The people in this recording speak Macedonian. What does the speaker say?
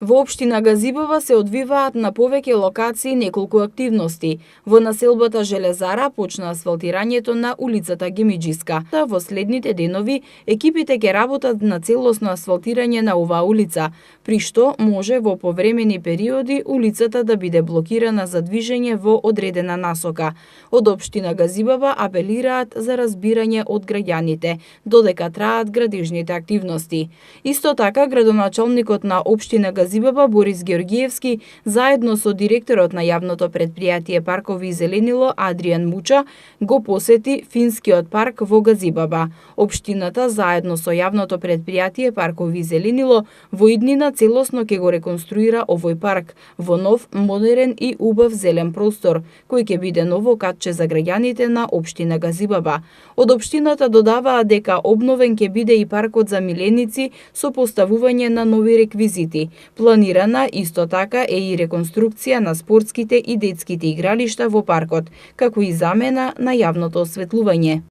Во општина Газибова се одвиваат на повеќе локации неколку активности. Во населбата Железара почна асфалтирањето на улицата Гемиџиска. Во следните денови екипите ќе работат на целосно асфалтирање на оваа улица, при што може во повремени периоди улицата да биде блокирана за движење во одредена насока. Од општина Газибова апелираат за разбирање од граѓаните, додека траат градежните активности. Исто така, градоначалникот на општина Газибова Борис Георгиевски, заедно со директорот на јавното предпријатие Паркови и зеленило Адријан Муча, го посети Финскиот парк во Газибаба. Општината, заедно со јавното предпријатие Паркови и зеленило, во иднина целосно ќе го реконструира овој парк во нов, модерен и убав зелен простор, кој ќе биде ново катче за граѓаните на општина Газибаба. Од општината додаваа дека обновен ќе биде и паркот за миленици со поставување на нови реквизити. Планирана исто така е и реконструкција на спортските и детските игралишта во паркот, како и замена на јавното осветлување.